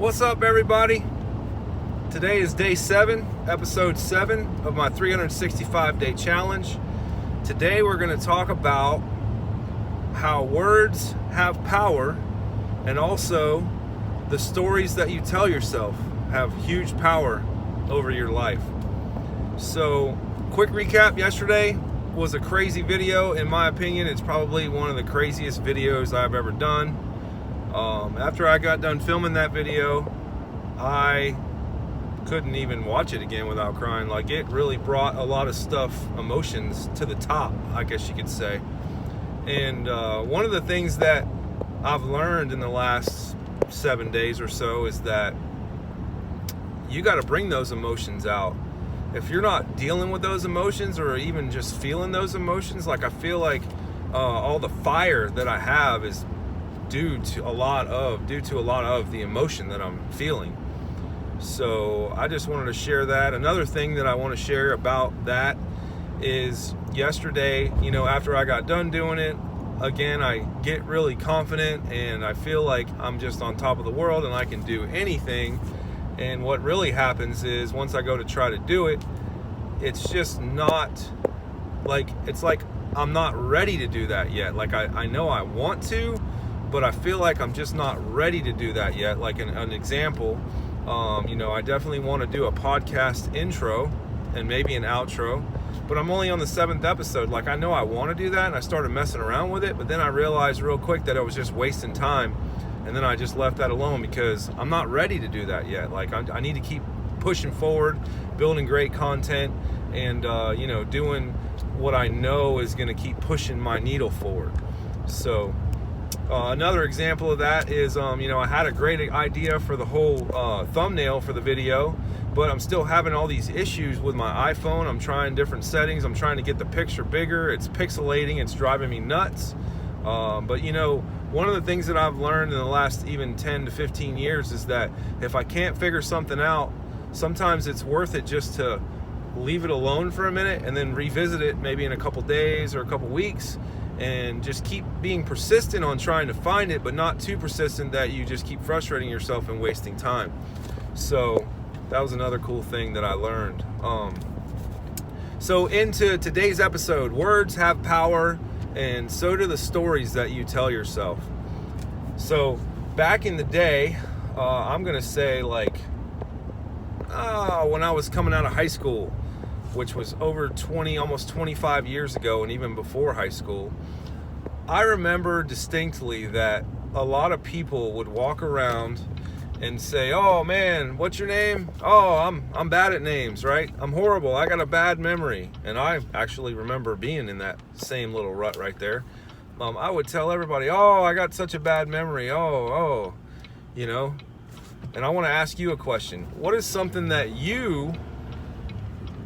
What's up, everybody? Today is day 7, episode 7 of my 365-day challenge. Today we're going to talk about how words have power, and also the stories that you tell yourself have huge power over your life. So, quick recap. Yesterday was a crazy video. In my opinion, it's probably one of the craziest videos I've ever done. After I got done filming that video, I couldn't even watch it again without crying. Like, it really brought a lot of emotions to the top, I guess you could say. And one of the things that I've learned in the last 7 days or so is that you got to bring those emotions out. If you're not dealing with those emotions or even just feeling those emotions, like, I feel like all the fire that I have is due to a lot of the emotion that I'm feeling. So I just wanted to share that. Another thing that I want to share about that is yesterday, after I got done doing it, again, I get really confident and I feel like I'm just on top of the world and I can do anything. And what really happens is once I go to try to do it, it's just not like, it's like I'm not ready to do that yet. Like, I know I want to, but I feel like I'm just not ready to do that yet. Like an example, I definitely want to do a podcast intro and maybe an outro, but I'm only on the 7th episode. Like, I know I want to do that, and I started messing around with it, but then I realized real quick that I was just wasting time, and then I just left that alone because I'm not ready to do that yet. Like, I need to keep pushing forward, building great content, and doing what I know is going to keep pushing my needle forward. So another example of that is, I had a great idea for the whole thumbnail for the video, but I'm still having all these issues with my iPhone. I'm trying different settings. I'm trying to get the picture bigger. It's pixelating. It's driving me nuts. But one of the things that I've learned in the last even 10 to 15 years is that if I can't figure something out, sometimes it's worth it just to leave it alone for a minute and then revisit it maybe in a couple days or a couple weeks, and just keep being persistent on trying to find it, but not too persistent that you just keep frustrating yourself and wasting time. So that was another cool thing that I learned. So into today's episode, words have power, and so do the stories that you tell yourself. So back in the day, I'm gonna say when I was coming out of high school, which was over 20, almost 25 years ago, and even before high school, I remember distinctly that a lot of people would walk around and say, "Oh man, what's your name? Oh, I'm bad at names, right? I'm horrible. I got a bad memory." And I actually remember being in that same little rut right there. I would tell everybody, "Oh, I got such a bad memory. And I want to ask you a question. What is something that you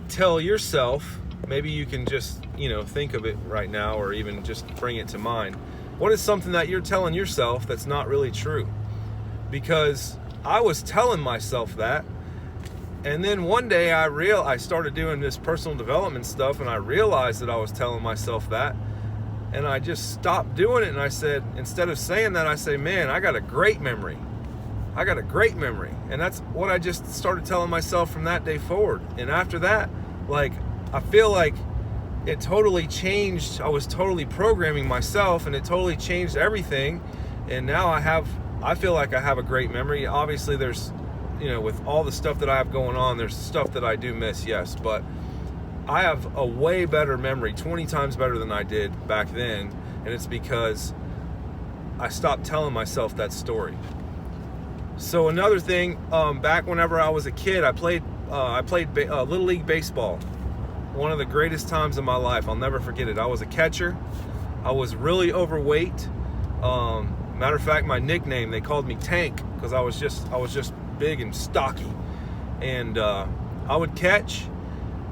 tell yourself? Maybe you can just, think of it right now, or even just bring it to mind. What is something that you're telling yourself that's not really true?" Because I was telling myself that, and then one day I started doing this personal development stuff, and I realized that I was telling myself that, and I just stopped doing it. And I said, instead of saying that, I say, "Man, I got a great memory. I got a great memory." And that's what I just started telling myself from that day forward. And after that, I feel like it totally changed. I was totally programming myself, and it totally changed everything. And now I feel like I have a great memory. Obviously there's, with all the stuff that I have going on, there's stuff that I do miss, yes, but I have a way better memory, 20 times better than I did back then. And it's because I stopped telling myself that story. So another thing, back whenever I was a kid, I played Little League baseball. One of the greatest times of my life. I'll never forget it. I was a catcher. I was really overweight. Matter of fact, my nickname, they called me Tank, because I was just big and stocky. And I would catch,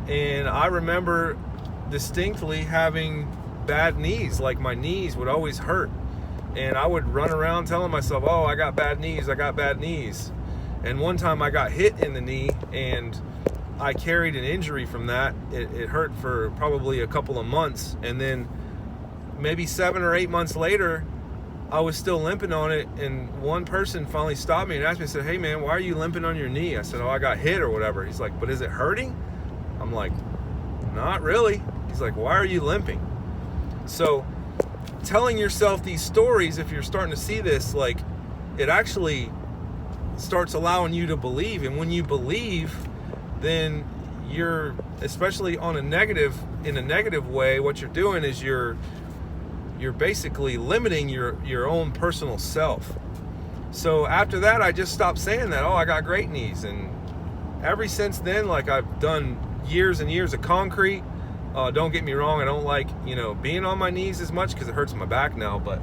and I remember distinctly having bad knees. Like, my knees would always hurt. And I would run around telling myself, "Oh, I got bad knees, I got bad knees." And one time I got hit in the knee, and I carried an injury from that. It hurt for probably a couple of months. And then maybe 7 or 8 months later, I was still limping on it, and one person finally stopped me and asked me, said, "Hey man, why are you limping on your knee?" I said, "Oh, I got hit or whatever." He's like, "But is it hurting?" I'm like, "Not really." He's like, "Why are you limping?" So telling yourself these stories, if you're starting to see this, like, it actually starts allowing you to believe. And when you believe, then you're, especially in a negative way, what you're doing is you're basically limiting your own personal self. So after that, I just stopped saying that, "Oh, I got great knees." And ever since then, like, I've done years and years of concrete. Don't get me wrong, I don't like, being on my knees as much because it hurts my back now, but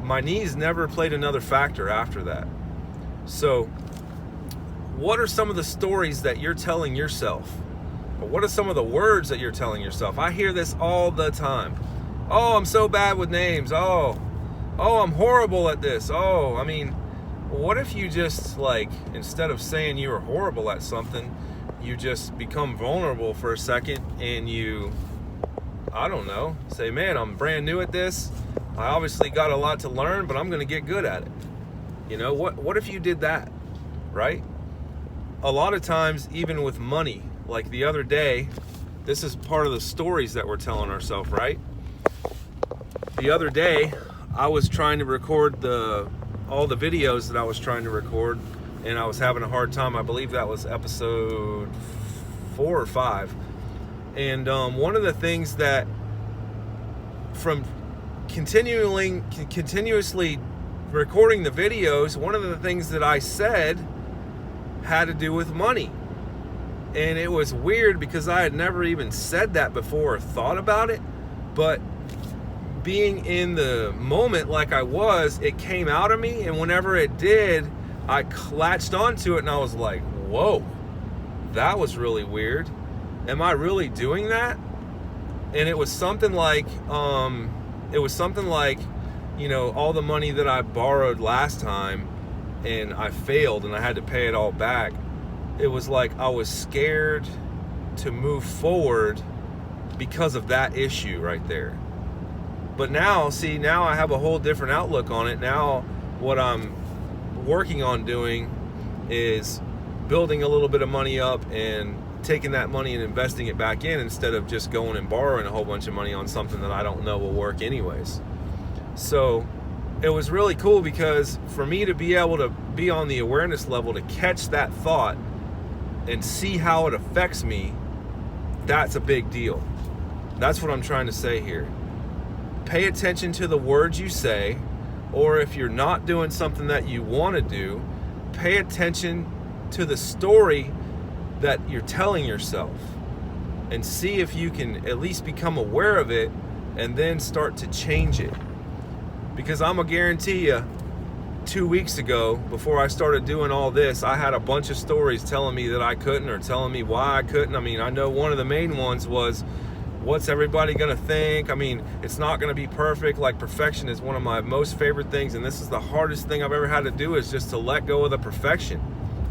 my knees never played another factor after that. So what are some of the stories that you're telling yourself? Or what are some of the words that you're telling yourself? I hear this all the time. "Oh, I'm so bad with names. Oh, I'm horrible at this." What if you just, like, instead of saying you were horrible at something, you just become vulnerable for a second and you, I don't know, say, "Man, I'm brand new at this. I obviously got a lot to learn, but I'm going to get good at it." What if you did that, right? A lot of times, even with money, like the other day, this is part of the stories that we're telling ourselves, right? The other day, I was trying to record all the videos that I was trying to record, and I was having a hard time. I believe that was episode 4 or 5. And one of the things that, from continuously recording the videos, one of the things that I said had to do with money. And it was weird because I had never even said that before or thought about it. But being in the moment like I was, it came out of me. And whenever it did, I latched onto it and I was like, "Whoa, that was really weird. Am I really doing that?" And it was something like, all the money that I borrowed last time and I failed and I had to pay it all back. It was like I was scared to move forward because of that issue right there. But now I have a whole different outlook on it. Now what I'm working on doing is building a little bit of money up and taking that money and investing it back in, instead of just going and borrowing a whole bunch of money on something that I don't know will work anyways. So it was really cool because for me to be able to be on the awareness level to catch that thought and see how it affects me, that's a big deal. That's what I'm trying to say here. Pay attention to the words you say, or if you're not doing something that you want to do, pay attention to the story that you're telling yourself and see if you can at least become aware of it and then start to change it. Because I'm gonna guarantee you, 2 weeks ago, before I started doing all this, I had a bunch of stories telling me that I couldn't, or telling me why I couldn't. I know one of the main ones was, what's everybody gonna think? It's not gonna be perfect. Like, perfection is one of my most favorite things, and this is the hardest thing I've ever had to do, is just to let go of the perfection.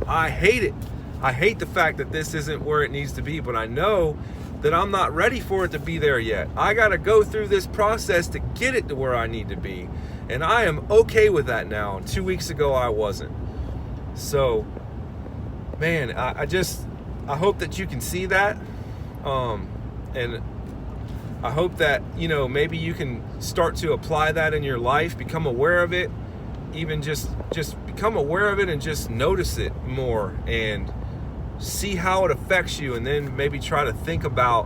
I hate it. I hate the fact that this isn't where it needs to be, but I know that I'm not ready for it to be there yet. I gotta go through this process to get it to where I need to be. And I am okay with that now. 2 weeks ago, I wasn't. So, man, I hope that you can see that. And I hope that, maybe you can start to apply that in your life, become aware of it, even just become aware of it and just notice it more and see how it affects you, and then maybe try to think about,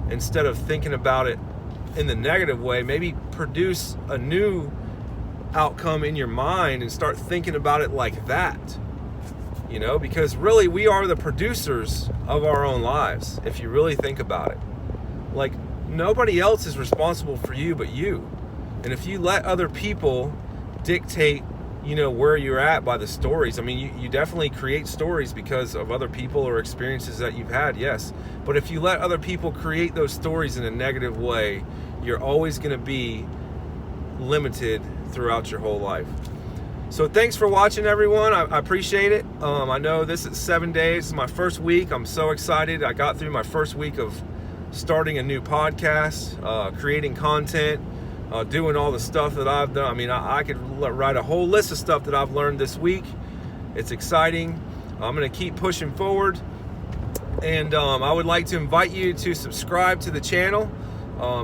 instead of thinking about it in the negative way, maybe produce a new outcome in your mind and start thinking about it like that. Because really we are the producers of our own lives, if you really think about it. Like, nobody else is responsible for you but you. And if you let other people dictate where you're at by the stories, you definitely create stories because of other people or experiences that you've had, yes. But if you let other people create those stories in a negative way, you're always going to be limited throughout your whole life. So thanks for watching, everyone. I appreciate it. I know this is 7 days. It's my first week. I'm so excited. I got through my first week of starting a new podcast, creating content, doing all the stuff that I've done. I mean, I could write a whole list of stuff that I've learned this week. It's exciting. I'm going to keep pushing forward. And I would like to invite you to subscribe to the channel.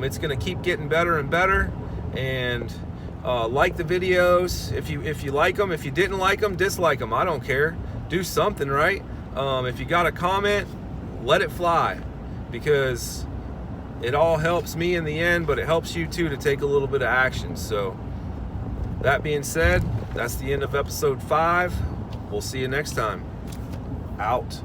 It's going to keep getting better and better. And like the videos if you like them. If you didn't like them, dislike them. I don't care. Do something, right? If you got a comment, let it fly, because it all helps me in the end, but it helps you too to take a little bit of action. So that being said, that's the end of episode 5. We'll see you next time. Out.